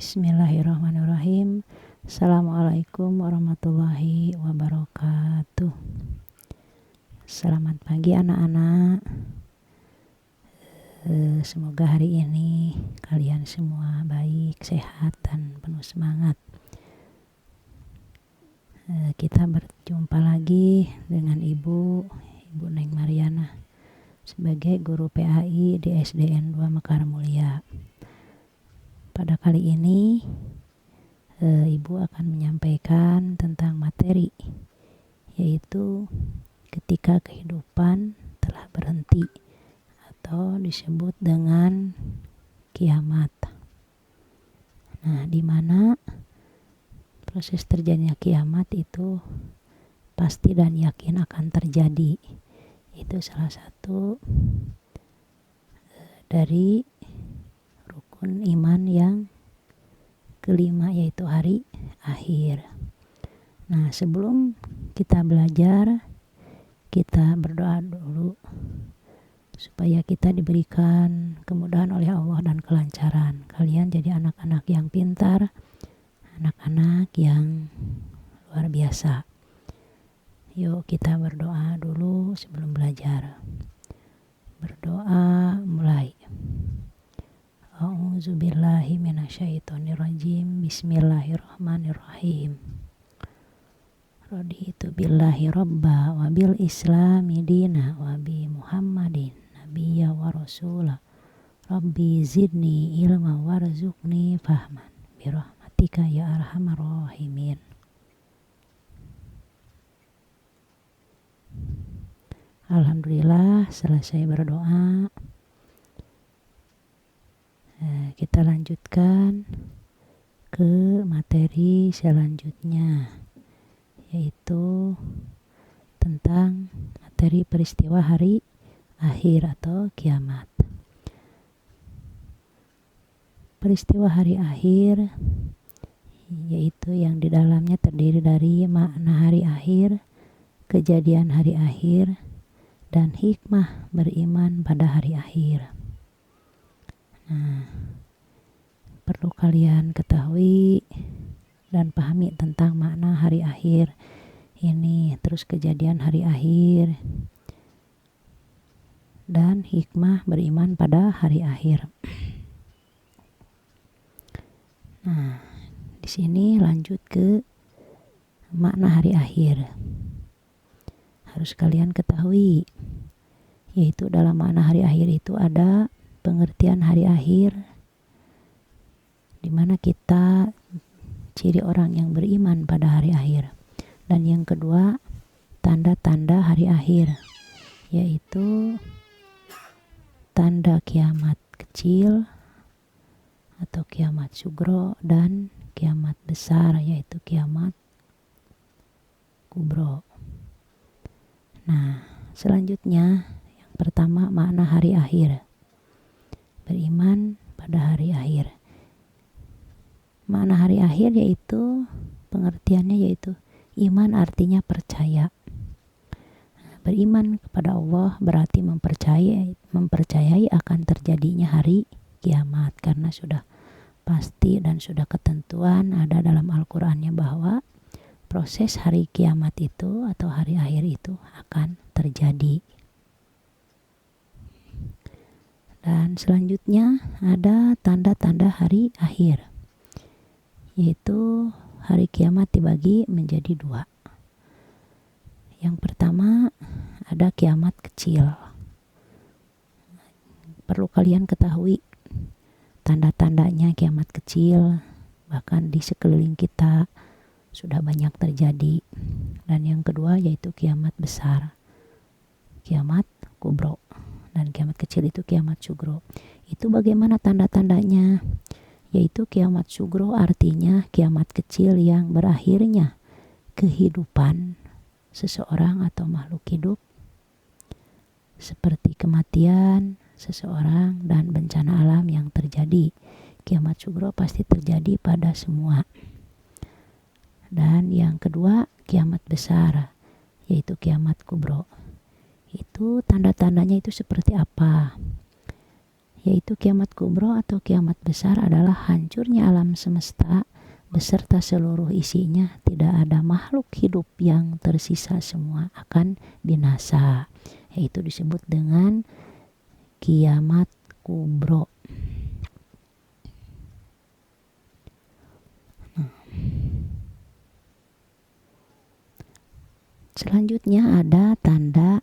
Bismillahirrahmanirrahim. Assalamualaikum warahmatullahi wabarakatuh. Selamat pagi anak-anak. Semoga hari ini kalian semua baik, sehat, dan penuh semangat. Kita berjumpa lagi dengan Ibu Neng Mariana sebagai guru PAI di SDN 2 Mekar Mulia. Pada kali ini Ibu akan menyampaikan tentang materi, yaitu ketika kehidupan telah berhenti atau disebut dengan kiamat. Nah, di mana proses terjadinya kiamat itu pasti dan yakin akan terjadi. Itu salah satu dari rukun iman yang kelima, yaitu hari akhir. Nah, sebelum kita belajar, kita berdoa dulu supaya kita diberikan kemudahan oleh Allah dan kelancaran. Kalian jadi anak-anak yang pintar, anak-anak yang luar biasa. Yuk kita berdoa dulu sebelum belajar. Berdoa mulai. A'udzubillahi minasyaitonirrajim. Bismillahirrahmanirrahim. Raditu billahi rabba wa bil islami dina wa bi muhammadin nabiyya wa rasula. Rabbi zidni ilma warzuqni fahman birahmatika ya arhamar rahimin. Alhamdulillah, selesai berdoa. Kita lanjutkan ke materi selanjutnya, yaitu tentang materi peristiwa hari akhir atau kiamat. Peristiwa hari akhir yaitu yang di dalamnya terdiri dari makna hari akhir, kejadian hari akhir, dan hikmah beriman pada hari akhir. Nah, perlu kalian ketahui dan pahami tentang makna hari akhir ini, terus kejadian hari akhir, dan hikmah beriman pada hari akhir. Nah, di sini lanjut ke makna hari akhir. Harus kalian ketahui, yaitu dalam makna hari akhir itu ada pengertian hari akhir, di mana kita ciri orang yang beriman pada hari akhir. Dan yang kedua, tanda-tanda hari akhir, yaitu tanda kiamat kecil atau kiamat sugro dan kiamat besar, yaitu kiamat kubro. Nah, selanjutnya yang pertama, makna hari akhir. Beriman pada hari akhir. Makna hari akhir yaitu pengertiannya yaitu iman, artinya percaya. Beriman kepada Allah berarti mempercayai akan terjadinya hari kiamat, karena sudah pasti dan sudah ketentuan ada dalam Al-Qur'annya bahwa proses hari kiamat itu atau hari akhir itu akan terjadi. Dan selanjutnya ada tanda-tanda hari akhir, yaitu hari kiamat dibagi menjadi dua. Yang pertama ada kiamat kecil. Perlu kalian ketahui tanda-tandanya kiamat kecil, bahkan di sekeliling kita sudah banyak terjadi. Dan yang kedua yaitu kiamat besar, kiamat kubro. Dan kiamat kecil itu kiamat sugro. Itu bagaimana tanda-tandanya? Yaitu kiamat sugro artinya kiamat kecil yang berakhirnya kehidupan seseorang atau makhluk hidup, seperti kematian seseorang dan bencana alam yang terjadi. Kiamat sugro pasti terjadi pada semua. Dan yang kedua kiamat besar, yaitu kiamat kubro. Itu tanda-tandanya itu seperti apa? yaitu kiamat kubro atau kiamat besar adalah hancurnya alam semesta beserta seluruh isinya. Tidak ada makhluk hidup yang tersisa, semua akan binasa. Yaitu disebut dengan kiamat kubro. Selanjutnya ada tanda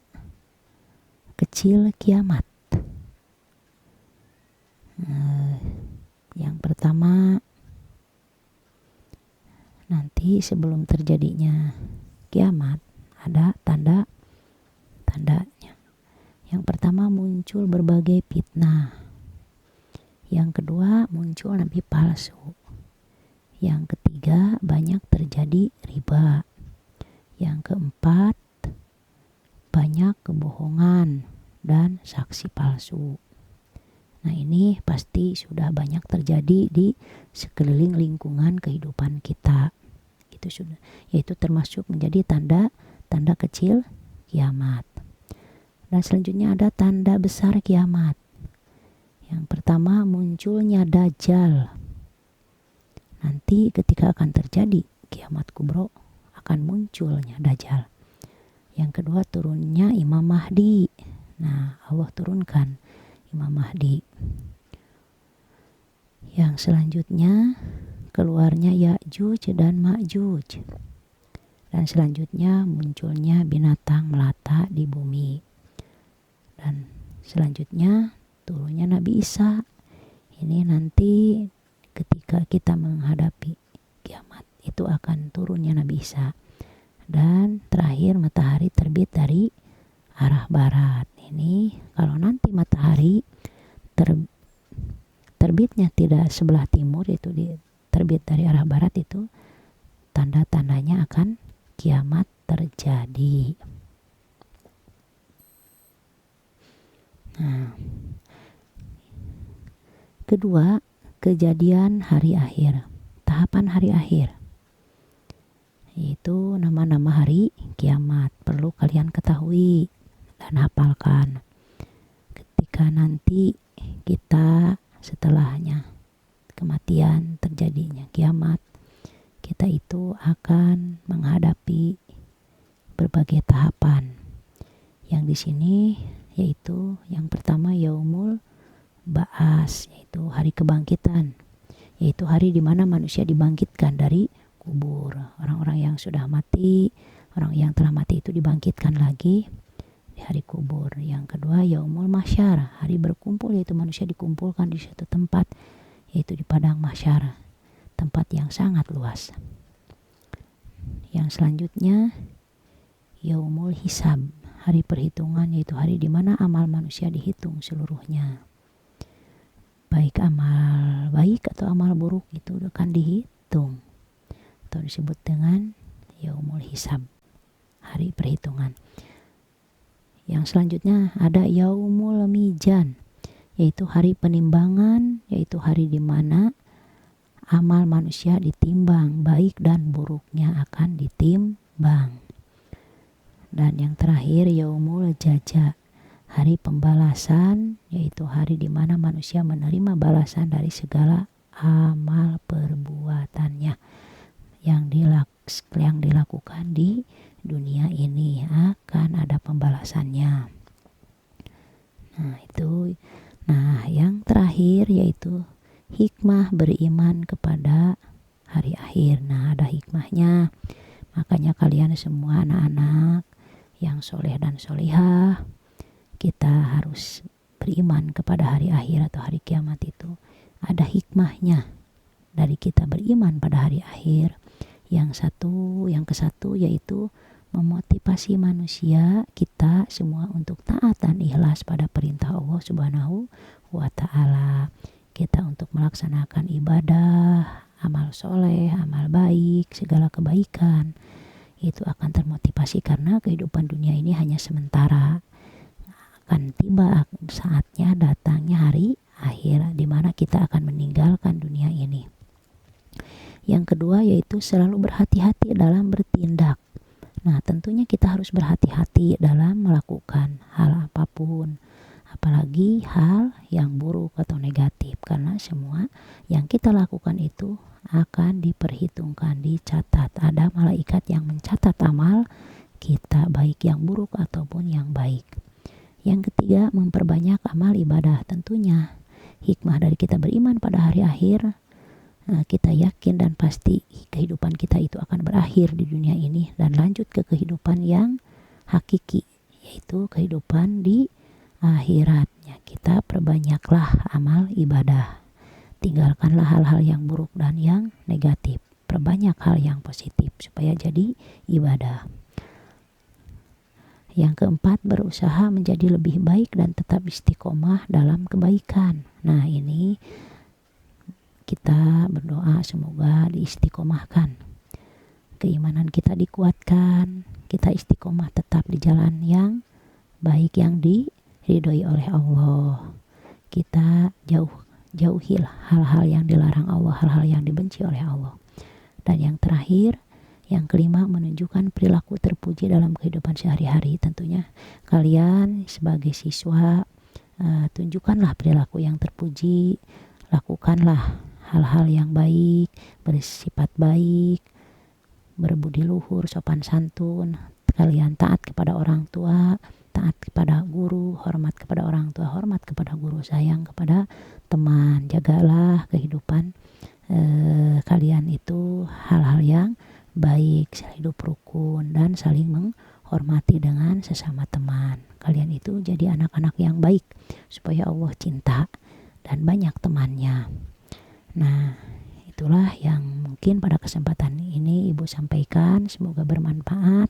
kecil kiamat. Yang pertama, nanti sebelum terjadinya kiamat ada tanda-tandanya. Yang pertama, muncul berbagai fitnah. Yang kedua, muncul nabi palsu. Yang ketiga, banyak terjadi riba. Yang keempat, banyak kebohongan dan saksi palsu. Nah, ini pasti sudah banyak terjadi di sekeliling lingkungan kehidupan kita. Itu sudah, yaitu termasuk menjadi tanda kecil kiamat. Dan selanjutnya ada tanda besar kiamat. Yang pertama, munculnya Dajjal. Nanti ketika akan terjadi kiamat kubro akan munculnya Dajjal. Yang kedua, turunnya Imam Mahdi. Nah, Allah turunkan Imam Mahdi. Yang selanjutnya, keluarnya Ya'juj dan Ma'juj. Dan selanjutnya, munculnya binatang melata di bumi. Dan selanjutnya, turunnya Nabi Isa. Ini nanti ketika kita menghadapi kiamat, itu akan turunnya Nabi Isa. Dan terakhir, matahari terbit dari arah barat. Ini kalau nanti matahari terbitnya tidak sebelah timur, yaitu terbit dari arah barat, itu tanda-tandanya akan kiamat terjadi. Nah, kedua, kejadian hari akhir, tahapan hari akhir, yaitu nama-nama hari kiamat. Perlu kalian ketahui dan hafalkan. Ketika nanti kita setelahnya kematian terjadinya kiamat, kita itu akan menghadapi berbagai tahapan. Yang di sini yaitu yang pertama, yaumul ba'as, yaitu hari kebangkitan, yaitu hari di mana manusia dibangkitkan dari kubur. Orang-orang yang sudah mati, orang yang telah mati itu dibangkitkan lagi di hari kubur. Yang kedua, yaumul mahsyar, hari berkumpul, yaitu manusia dikumpulkan di suatu tempat, yaitu di padang mahsyar, tempat yang sangat luas. Yang selanjutnya, yaumul hisab, hari perhitungan, yaitu hari di mana amal manusia dihitung seluruhnya. Baik amal baik atau amal buruk itu akan dihitung, atau disebut dengan yaumul hisab, hari perhitungan. Yang selanjutnya ada yaumul mizan, yaitu hari penimbangan, yaitu hari di mana amal manusia ditimbang, baik dan buruknya akan ditimbang. Dan yang terakhir, yaumul jaza, hari pembalasan, yaitu hari di mana manusia menerima balasan dari segala amal perbuatannya yang dilakukan di dunia ini, akan ada pembalasannya. Nah, itu. Nah, yang terakhir yaitu hikmah beriman kepada hari akhir. Nah, ada hikmahnya. Makanya kalian semua anak-anak yang soleh dan solihah, kita harus beriman kepada hari akhir atau hari kiamat. Itu ada hikmahnya dari kita beriman pada hari akhir. Yang kesatu yaitu memotivasi manusia kita semua untuk taat dan ikhlas pada perintah Allah Subhanahu wa ta'ala. Kita untuk melaksanakan ibadah, amal soleh, amal baik, segala kebaikan, itu akan termotivasi karena kehidupan dunia ini hanya sementara. Akan tiba saatnya datangnya hari akhir di mana kita akan meninggalkan dunia ini. Yang kedua yaitu selalu berhati-hati dalam bertindak. Nah, tentunya kita harus berhati-hati dalam melakukan hal apapun apalagi hal yang buruk atau negatif, karena semua yang kita lakukan itu akan diperhitungkan, dicatat. Ada malaikat yang mencatat amal kita, baik yang buruk ataupun yang baik. Yang ketiga, memperbanyak amal ibadah. Tentunya hikmah dari kita beriman pada hari akhir, kita yakin dan pasti kehidupan kita itu akan berakhir di dunia ini dan lanjut ke kehidupan yang hakiki, yaitu kehidupan di akhiratnya. Kita perbanyaklah amal ibadah, tinggalkanlah hal-hal yang buruk dan yang negatif, perbanyak hal yang positif supaya jadi ibadah. Yang keempat, berusaha menjadi lebih baik dan tetap istiqomah dalam kebaikan. Nah, ini kita berdoa semoga diistiqomahkan, keimanan kita dikuatkan, kita istiqomah tetap di jalan yang baik yang diridhoi oleh Allah. Kita jauhilah hal-hal yang dilarang Allah, hal-hal yang dibenci oleh Allah. Dan yang terakhir, yang kelima, menunjukkan perilaku terpuji dalam kehidupan sehari-hari. Tentunya kalian sebagai siswa, tunjukkanlah perilaku yang terpuji, lakukanlah hal-hal yang baik, bersifat baik, berbudi luhur, sopan santun. Kalian taat kepada orang tua, taat kepada guru, hormat kepada orang tua, hormat kepada guru, sayang kepada teman. Jagalah kehidupan kalian itu hal-hal yang baik, hidup rukun dan saling menghormati dengan sesama teman. Kalian itu jadi anak-anak yang baik supaya Allah cinta dan banyak temannya. Nah, itulah yang mungkin pada kesempatan ini Ibu sampaikan, semoga bermanfaat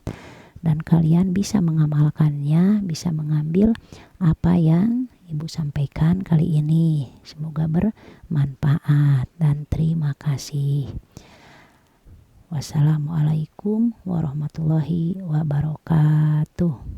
dan kalian bisa mengamalkannya, bisa mengambil apa yang Ibu sampaikan kali ini. Semoga bermanfaat dan terima kasih. Wassalamualaikum warahmatullahi wabarakatuh.